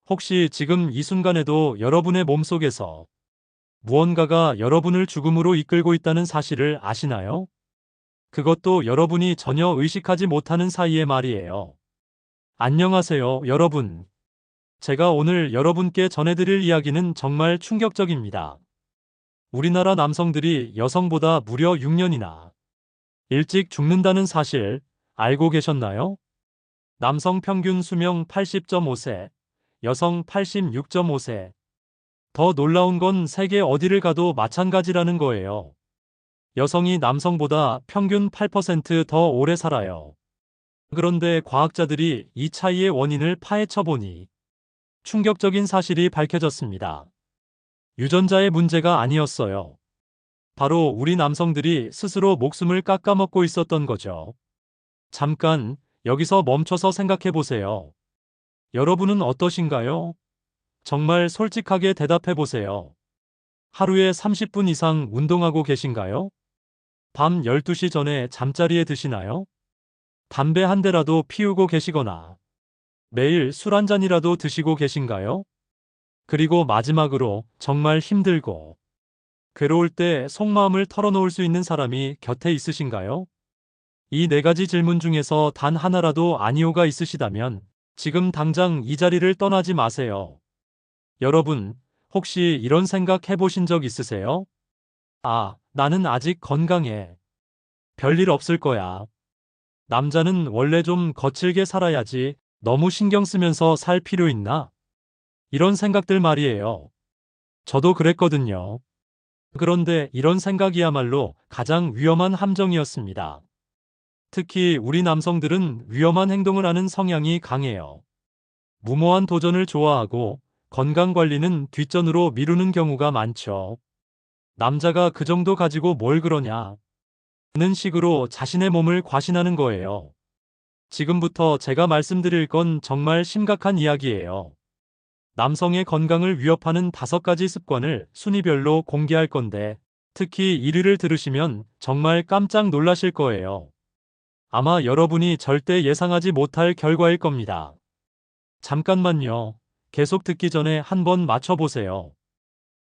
혹시 지금 이 순간에도 여러분의 몸속에서 무언가가 여러분을 죽음으로 이끌고 있다는 사실을 아시나요? 그것도 여러분이 전혀 의식하지 못하는 사이에 말이에요. 안녕하세요, 여러분. 제가 오늘 여러분께 전해드릴 이야기는 정말 충격적입니다. 우리나라 남성들이 여성보다 무려 6년이나 일찍 죽는다는 사실 알고 계셨나요? 남성 평균 수명 80.5세, 여성 86.5세. 더 놀라운 건 세계 어디를 가도 마찬가지라는 거예요. 여성이 남성보다 평균 8%더 오래 살아요. 그런데 과학자들이 이 차이의 원인을 파헤쳐 보니 충격적인 사실이 밝혀졌습니다. 유전자의 문제가 아니었어요. 바로 우리 남성들이 스스로 목숨을 깎아먹고 있었던 거죠. 잠깐 여기서 멈춰서 생각해 보세요. 여러분은 어떠신가요? 정말 솔직하게 대답해 보세요. 하루에 30분 이상 운동하고 계신가요? 밤 12시 전에 잠자리에 드시나요? 담배 한 대라도 피우고 계시거나 매일 술 한 잔이라도 드시고 계신가요? 그리고 마지막으로 정말 힘들고 괴로울 때 속마음을 털어놓을 수 있는 사람이 곁에 있으신가요? 이 네 가지 질문 중에서 단 하나라도 아니오가 있으시다면 지금 당장 이 자리를 떠나지 마세요. 여러분, 혹시 이런 생각 해보신 적 있으세요? 아, 나는 아직 건강해. 별일 없을 거야. 남자는 원래 좀 거칠게 살아야지 너무 신경 쓰면서 살 필요 있나? 이런 생각들 말이에요. 저도 그랬거든요. 그런데 이런 생각이야말로 가장 위험한 함정이었습니다. 특히 우리 남성들은 위험한 행동을 하는 성향이 강해요. 무모한 도전을 좋아하고 건강 관리는 뒷전으로 미루는 경우가 많죠. 남자가 그 정도 가지고 뭘 그러냐? 는 식으로 자신의 몸을 과신하는 거예요. 지금부터 제가 말씀드릴 건 정말 심각한 이야기예요. 남성의 건강을 위협하는 5가지 습관을 순위별로 공개할 건데, 특히 1위를 들으시면 정말 깜짝 놀라실 거예요. 아마 여러분이 절대 예상하지 못할 결과일 겁니다. 잠깐만요. 계속 듣기 전에 한번 맞춰보세요.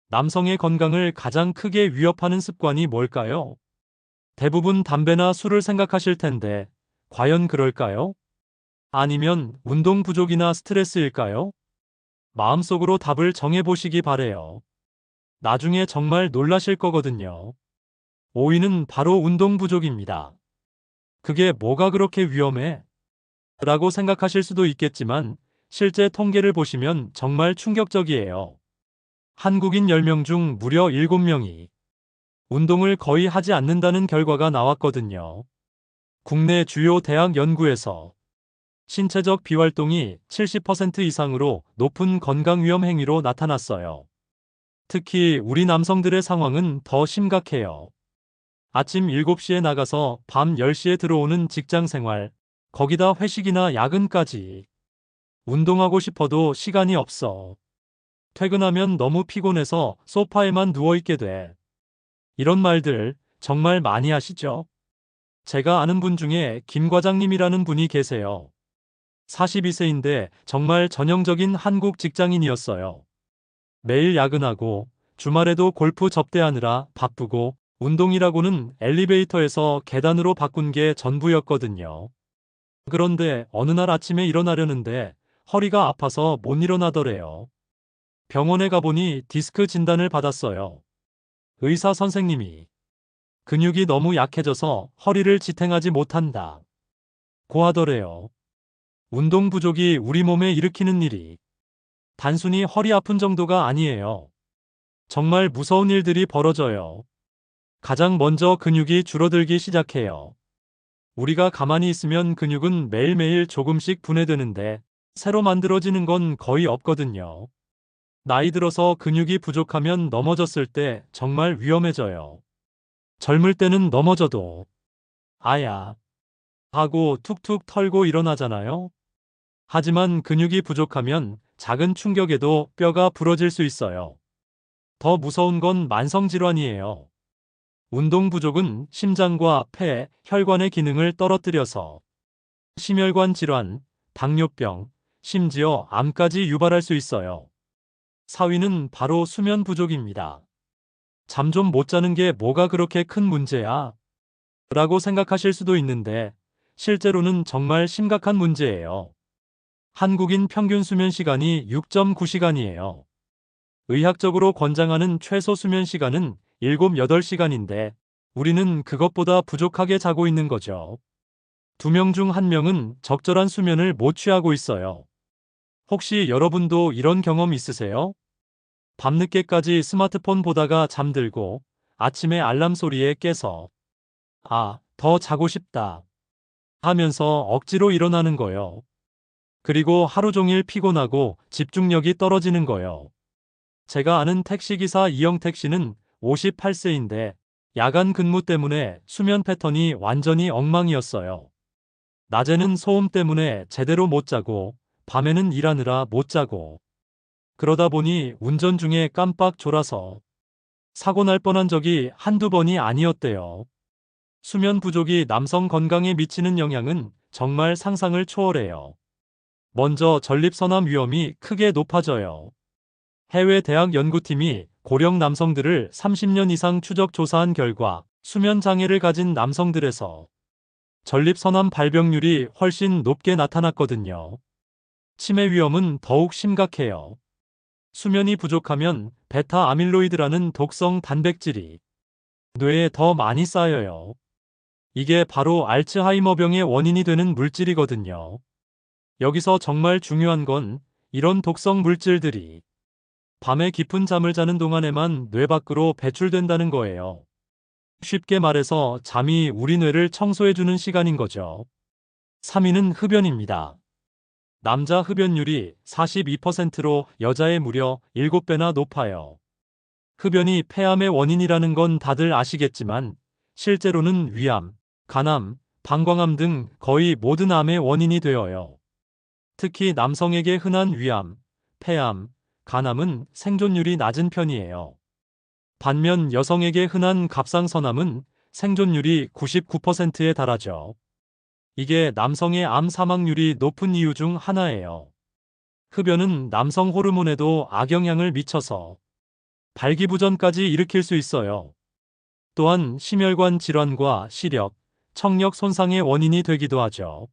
남성의 건강을 가장 크게 위협하는 습관이 뭘까요? 대부분 담배나 술을 생각하실 텐데, 과연 그럴까요? 아니면 운동 부족이나 스트레스일까요? 마음속으로 답을 정해보시기 바래요. 나중에 정말 놀라실 거거든요. 5위는 바로 운동 부족입니다. 그게 뭐가 그렇게 위험해? 라고 생각하실 수도 있겠지만, 실제 통계를 보시면 정말 충격적이에요. 한국인 10명 중 무려 7명이 운동을 거의 하지 않는다는 결과가 나왔거든요. 국내 주요 대학 연구에서 신체적 비활동이 70% 이상으로 높은 건강 위험 행위로 나타났어요. 특히 우리 남성들의 상황은 더 심각해요. 아침 7시에 나가서 밤 10시에 들어오는 직장 생활, 거기다 회식이나 야근까지. 운동하고 싶어도 시간이 없어. 퇴근하면 너무 피곤해서 소파에만 누워있게 돼. 이런 말들 정말 많이 하시죠? 제가 아는 분 중에 김 과장님이라는 분이 계세요. 42세인데 정말 전형적인 한국 직장인이었어요. 매일 야근하고 주말에도 골프 접대하느라 바쁘고 운동이라고는 엘리베이터에서 계단으로 바꾼 게 전부였거든요. 그런데 어느 날 아침에 일어나려는데 허리가 아파서 못 일어나더래요. 병원에 가보니 디스크 진단을 받았어요. 의사 선생님이 근육이 너무 약해져서 허리를 지탱하지 못한다 고 하더래요. 운동 부족이 우리 몸에 일으키는 일이 단순히 허리 아픈 정도가 아니에요. 정말 무서운 일들이 벌어져요. 가장 먼저 근육이 줄어들기 시작해요. 우리가 가만히 있으면 근육은 매일매일 조금씩 분해되는데 새로 만들어지는 건 거의 없거든요. 나이 들어서 근육이 부족하면 넘어졌을 때 정말 위험해져요. 젊을 때는 넘어져도 아야 하고 툭툭 털고 일어나잖아요. 하지만 근육이 부족하면 작은 충격에도 뼈가 부러질 수 있어요. 더 무서운 건 만성질환이에요. 운동 부족은 심장과 폐, 혈관의 기능을 떨어뜨려서 심혈관 질환, 당뇨병, 심지어 암까지 유발할 수 있어요. 4위는 바로 수면 부족입니다. 잠 좀 못 자는 게 뭐가 그렇게 큰 문제야? 라고 생각하실 수도 있는데 실제로는 정말 심각한 문제예요. 한국인 평균 수면 시간이 6.9시간이에요. 의학적으로 권장하는 최소 수면 시간은 7, 8시간인데 우리는 그것보다 부족하게 자고 있는 거죠. 2명 중 1명은 적절한 수면을 못 취하고 있어요. 혹시 여러분도 이런 경험 있으세요? 밤늦게까지 스마트폰 보다가 잠들고 아침에 알람 소리에 깨서 더 자고 싶다 하면서 억지로 일어나는 거요. 그리고 하루 종일 피곤하고 집중력이 떨어지는 거요. 제가 아는 택시기사 이영택 씨는 58세인데 야간 근무 때문에 수면 패턴이 완전히 엉망이었어요. 낮에는 소음 때문에 제대로 못 자고 밤에는 일하느라 못 자고 그러다 보니 운전 중에 깜빡 졸아서 사고 날 뻔한 적이 한두 번이 아니었대요. 수면 부족이 남성 건강에 미치는 영향은 정말 상상을 초월해요. 먼저 전립선암 위험이 크게 높아져요. 해외 대학 연구팀이 고령 남성들을 30년 이상 추적 조사한 결과 수면 장애를 가진 남성들에서 전립선암 발병률이 훨씬 높게 나타났거든요. 치매 위험은 더욱 심각해요. 수면이 부족하면 베타 아밀로이드라는 독성 단백질이 뇌에 더 많이 쌓여요. 이게 바로 알츠하이머병의 원인이 되는 물질이거든요. 여기서 정말 중요한 건 이런 독성 물질들이 밤에 깊은 잠을 자는 동안에만 뇌 밖으로 배출된다는 거예요. 쉽게 말해서 잠이 우리 뇌를 청소해주는 시간인 거죠. 3위는 흡연입니다. 남자 흡연율이 42%로 여자의 무려 7배나 높아요. 흡연이 폐암의 원인이라는 건 다들 아시겠지만 실제로는 위암, 간암, 방광암 등 거의 모든 암의 원인이 되어요. 특히 남성에게 흔한 위암, 폐암, 간암은 생존율이 낮은 편이에요. 반면 여성에게 흔한 갑상선암은 생존율이 99%에 달하죠. 이게 남성의 암 사망률이 높은 이유 중 하나예요. 흡연은 남성 호르몬에도 악영향을 미쳐서 발기부전까지 일으킬 수 있어요. 또한 심혈관 질환과 시력, 청력 손상의 원인이 되기도 하죠.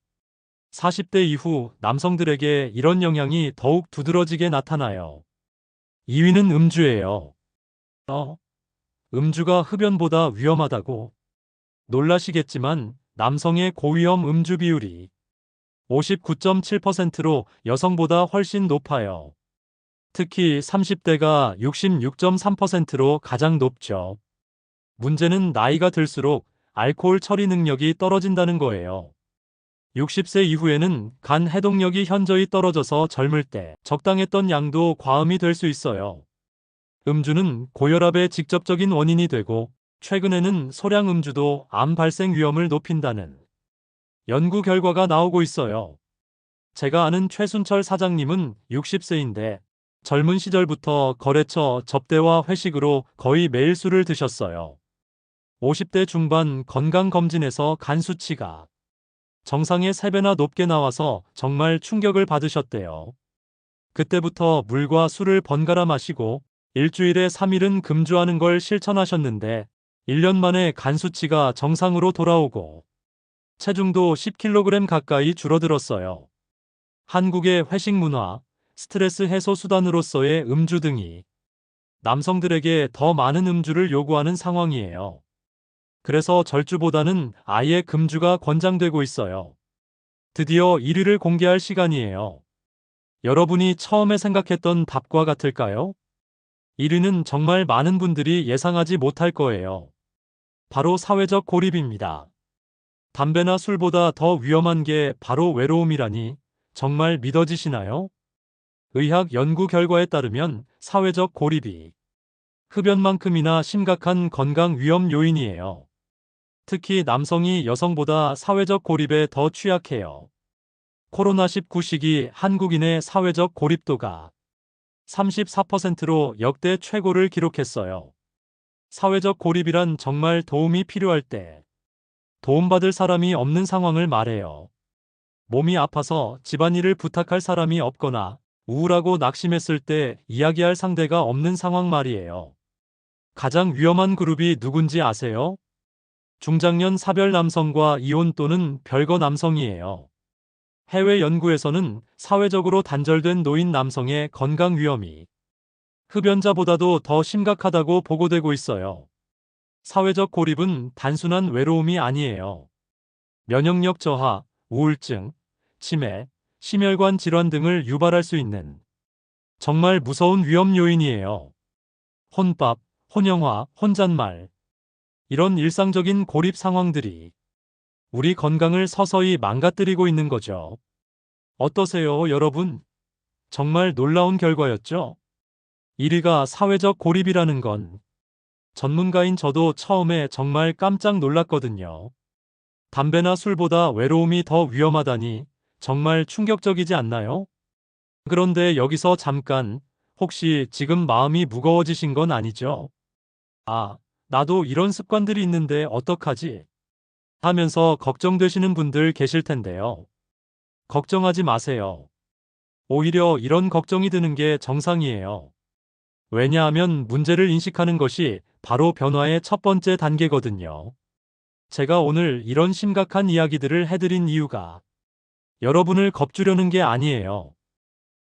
40대 이후 남성들에게 이런 영향이 더욱 두드러지게 나타나요. 2위는 음주예요. 음주가 흡연보다 위험하다고 놀라시겠지만 남성의 고위험 음주 비율이 59.7%로 여성보다 훨씬 높아요. 특히 30대가 66.3%로 가장 높죠. 문제는 나이가 들수록 알코올 처리 능력이 떨어진다는 거예요. 60세 이후에는 간 해독력이 현저히 떨어져서 젊을 때 적당했던 양도 과음이 될 수 있어요. 음주는 고혈압의 직접적인 원인이 되고 최근에는 소량 음주도 암 발생 위험을 높인다는 연구 결과가 나오고 있어요. 제가 아는 최순철 사장님은 60세인데 젊은 시절부터 거래처 접대와 회식으로 거의 매일 술을 드셨어요. 50대 중반 건강검진에서 간 수치가 정상의 3배나 높게 나와서 정말 충격을 받으셨대요. 그때부터 물과 술을 번갈아 마시고 일주일에 3일은 금주하는 걸 실천하셨는데 1년 만에 간 수치가 정상으로 돌아오고 체중도 10kg 가까이 줄어들었어요. 한국의 회식 문화, 스트레스 해소 수단으로서의 음주 등이 남성들에게 더 많은 음주를 요구하는 상황이에요. 그래서 절주보다는 아예 금주가 권장되고 있어요. 드디어 1위를 공개할 시간이에요. 여러분이 처음에 생각했던 답과 같을까요? 1위는 정말 많은 분들이 예상하지 못할 거예요. 바로 사회적 고립입니다. 담배나 술보다 더 위험한 게 바로 외로움이라니 정말 믿어지시나요? 의학 연구 결과에 따르면 사회적 고립이 흡연만큼이나 심각한 건강 위험 요인이에요. 특히 남성이 여성보다 사회적 고립에 더 취약해요. 코로나19 시기 한국인의 사회적 고립도가 34%로 역대 최고를 기록했어요. 사회적 고립이란 정말 도움이 필요할 때 도움받을 사람이 없는 상황을 말해요. 몸이 아파서 집안일을 부탁할 사람이 없거나 우울하고 낙심했을 때 이야기할 상대가 없는 상황 말이에요. 가장 위험한 그룹이 누군지 아세요? 중장년 사별 남성과 이혼 또는 별거 남성이에요. 해외 연구에서는 사회적으로 단절된 노인 남성의 건강 위험이 흡연자보다도 더 심각하다고 보고되고 있어요. 사회적 고립은 단순한 외로움이 아니에요. 면역력 저하, 우울증, 치매, 심혈관 질환 등을 유발할 수 있는 정말 무서운 위험 요인이에요. 혼밥, 혼영화, 혼잣말. 이런 일상적인 고립 상황들이 우리 건강을 서서히 망가뜨리고 있는 거죠. 어떠세요, 여러분? 정말 놀라운 결과였죠? 1위가 사회적 고립이라는 건 전문가인 저도 처음에 정말 깜짝 놀랐거든요. 담배나 술보다 외로움이 더 위험하다니 정말 충격적이지 않나요? 그런데 여기서 잠깐, 혹시 지금 마음이 무거워지신 건 아니죠? 아, 나도 이런 습관들이 있는데 어떡하지? 하면서 걱정되시는 분들 계실 텐데요. 걱정하지 마세요. 오히려 이런 걱정이 드는 게 정상이에요. 왜냐하면 문제를 인식하는 것이 바로 변화의 첫 번째 단계거든요. 제가 오늘 이런 심각한 이야기들을 해드린 이유가 여러분을 겁주려는 게 아니에요.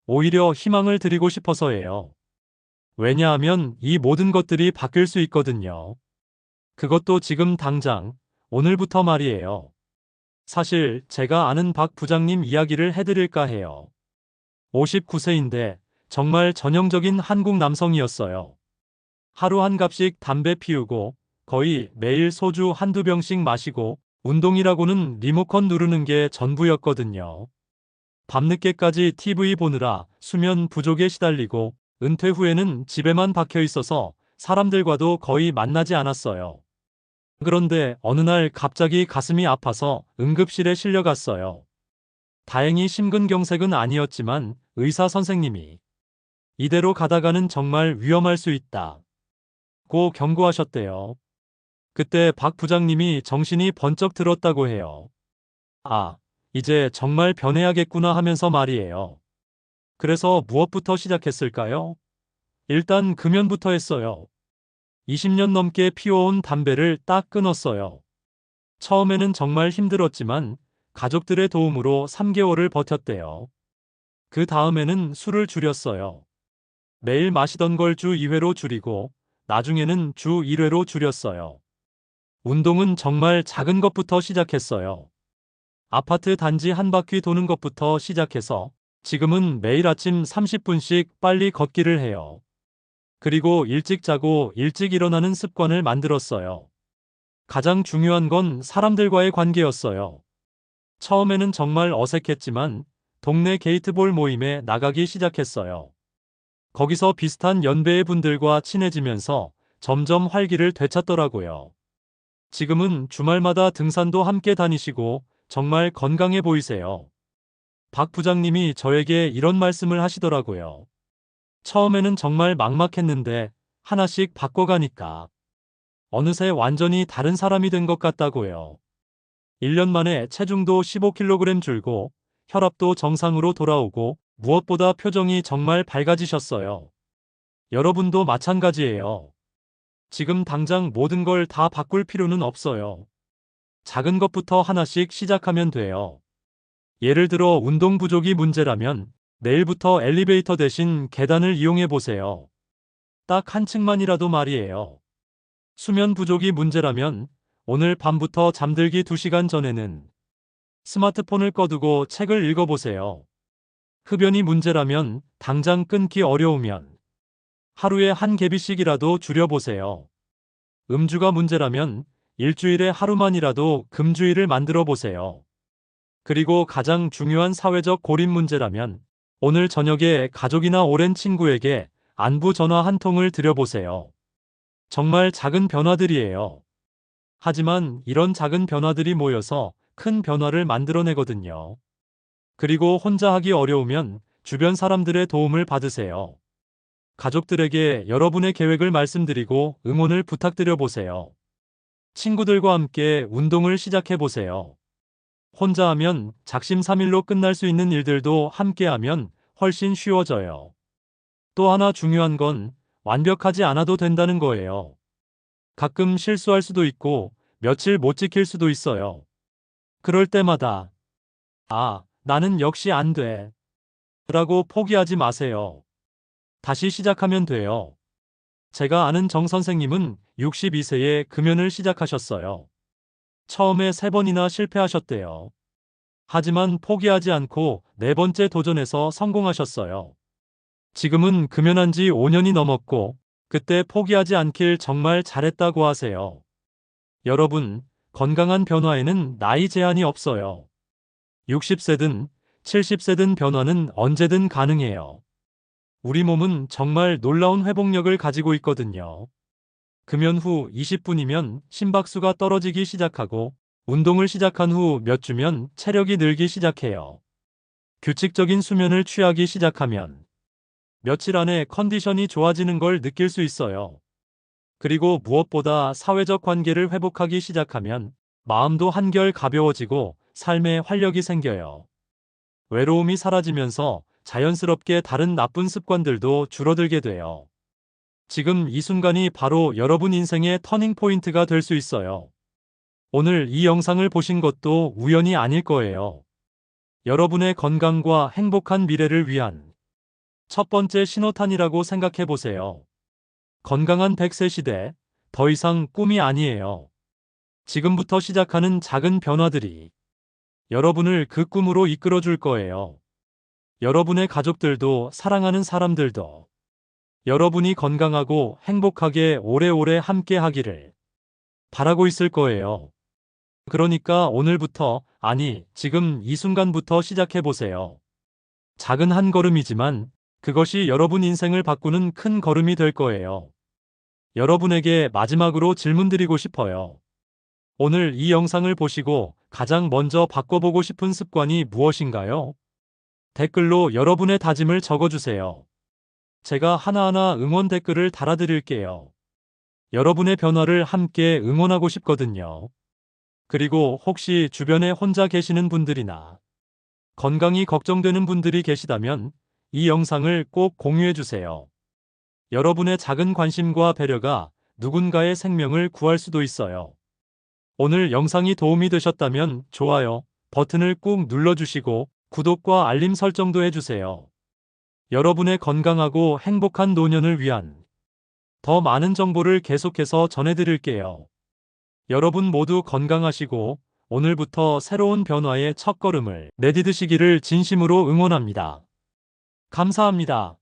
오히려 희망을 드리고 싶어서예요. 왜냐하면 이 모든 것들이 바뀔 수 있거든요. 그것도 지금 당장, 오늘부터 말이에요. 사실 제가 아는 박 부장님 이야기를 해드릴까 해요. 59세인데 정말 전형적인 한국 남성이었어요. 하루 한 갑씩 담배 피우고 거의 매일 소주 한두 병씩 마시고 운동이라고는 리모컨 누르는 게 전부였거든요. 밤늦게까지 TV 보느라 수면 부족에 시달리고 은퇴 후에는 집에만 박혀 있어서 사람들과도 거의 만나지 않았어요. 그런데 어느 날 갑자기 가슴이 아파서 응급실에 실려갔어요. 다행히 심근경색은 아니었지만 의사 선생님이 이대로 가다가는 정말 위험할 수 있다 고 경고하셨대요. 그때 박 부장님이 정신이 번쩍 들었다고 해요. 아, 이제 정말 변해야겠구나 하면서 말이에요. 그래서 무엇부터 시작했을까요? 일단 금연부터 했어요. 20년 넘게 피워온 담배를 딱 끊었어요. 처음에는 정말 힘들었지만 가족들의 도움으로 3개월을 버텼대요. 그 다음에는 술을 줄였어요. 매일 마시던 걸 주 2회로 줄이고 나중에는 주 1회로 줄였어요. 운동은 정말 작은 것부터 시작했어요. 아파트 단지 한 바퀴 도는 것부터 시작해서 지금은 매일 아침 30분씩 빨리 걷기를 해요. 그리고 일찍 자고 일찍 일어나는 습관을 만들었어요. 가장 중요한 건 사람들과의 관계였어요. 처음에는 정말 어색했지만 동네 게이트볼 모임에 나가기 시작했어요. 거기서 비슷한 연배의 분들과 친해지면서 점점 활기를 되찾더라고요. 지금은 주말마다 등산도 함께 다니시고 정말 건강해 보이세요. 박 부장님이 저에게 이런 말씀을 하시더라고요. 처음에는 정말 막막했는데 하나씩 바꿔가니까 어느새 완전히 다른 사람이 된 것 같다고요. 1년 만에 체중도 15kg 줄고 혈압도 정상으로 돌아오고 무엇보다 표정이 정말 밝아지셨어요. 여러분도 마찬가지예요. 지금 당장 모든 걸 다 바꿀 필요는 없어요. 작은 것부터 하나씩 시작하면 돼요. 예를 들어 운동 부족이 문제라면 내일부터 엘리베이터 대신 계단을 이용해 보세요. 딱 한 층만이라도 말이에요. 수면 부족이 문제라면 오늘 밤부터 잠들기 2시간 전에는 스마트폰을 꺼두고 책을 읽어보세요. 흡연이 문제라면 당장 끊기 어려우면 하루에 한 개비씩이라도 줄여보세요. 음주가 문제라면 일주일에 하루만이라도 금주일을 만들어 보세요. 그리고 가장 중요한 사회적 고립 문제라면 오늘 저녁에 가족이나 오랜 친구에게 안부 전화 한 통을 드려보세요. 정말 작은 변화들이에요. 하지만 이런 작은 변화들이 모여서 큰 변화를 만들어내거든요. 그리고 혼자 하기 어려우면 주변 사람들의 도움을 받으세요. 가족들에게 여러분의 계획을 말씀드리고 응원을 부탁드려 보세요. 친구들과 함께 운동을 시작해 보세요. 혼자 하면 작심삼일로 끝날 수 있는 일들도 함께 하면 훨씬 쉬워져요. 또 하나 중요한 건 완벽하지 않아도 된다는 거예요. 가끔 실수할 수도 있고 며칠 못 지킬 수도 있어요. 그럴 때마다 나는 역시 안 돼. 라고 포기하지 마세요. 다시 시작하면 돼요. 제가 아는 정 선생님은 62세에 금연을 시작하셨어요. 처음에 3번이나 실패하셨대요. 하지만 포기하지 않고 4번째 도전에서 성공하셨어요. 지금은 금연한 지 5년이 넘었고 그때 포기하지 않길 정말 잘했다고 하세요. 여러분, 건강한 변화에는 나이 제한이 없어요. 60세든 70세든 변화는 언제든 가능해요. 우리 몸은 정말 놀라운 회복력을 가지고 있거든요. 금연 후 20분이면 심박수가 떨어지기 시작하고 운동을 시작한 후 몇 주면 체력이 늘기 시작해요. 규칙적인 수면을 취하기 시작하면 며칠 안에 컨디션이 좋아지는 걸 느낄 수 있어요. 그리고 무엇보다 사회적 관계를 회복하기 시작하면 마음도 한결 가벼워지고 삶에 활력이 생겨요. 외로움이 사라지면서 자연스럽게 다른 나쁜 습관들도 줄어들게 돼요. 지금 이 순간이 바로 여러분 인생의 터닝 포인트가 될 수 있어요. 오늘 이 영상을 보신 것도 우연이 아닐 거예요. 여러분의 건강과 행복한 미래를 위한 첫 번째 신호탄이라고 생각해 보세요. 건강한 100세 시대, 더 이상 꿈이 아니에요. 지금부터 시작하는 작은 변화들이 여러분을 그 꿈으로 이끌어 줄 거예요. 여러분의 가족들도 사랑하는 사람들도 여러분이 건강하고 행복하게 오래오래 함께 하기를 바라고 있을 거예요. 그러니까 오늘부터, 지금 이 순간부터 시작해 보세요. 작은 한 걸음이지만 그것이 여러분 인생을 바꾸는 큰 걸음이 될 거예요. 여러분에게 마지막으로 질문드리고 싶어요. 오늘 이 영상을 보시고 가장 먼저 바꿔보고 싶은 습관이 무엇인가요? 댓글로 여러분의 다짐을 적어주세요. 제가 하나하나 응원 댓글을 달아드릴게요. 여러분의 변화를 함께 응원하고 싶거든요. 그리고 혹시 주변에 혼자 계시는 분들이나 건강이 걱정되는 분들이 계시다면 이 영상을 꼭 공유해주세요. 여러분의 작은 관심과 배려가 누군가의 생명을 구할 수도 있어요. 오늘 영상이 도움이 되셨다면 좋아요 버튼을 꾹 눌러주시고 구독과 알림 설정도 해주세요. 여러분의 건강하고 행복한 노년을 위한 더 많은 정보를 계속해서 전해드릴게요. 여러분 모두 건강하시고 오늘부터 새로운 변화의 첫걸음을 내디디시기를 진심으로 응원합니다. 감사합니다.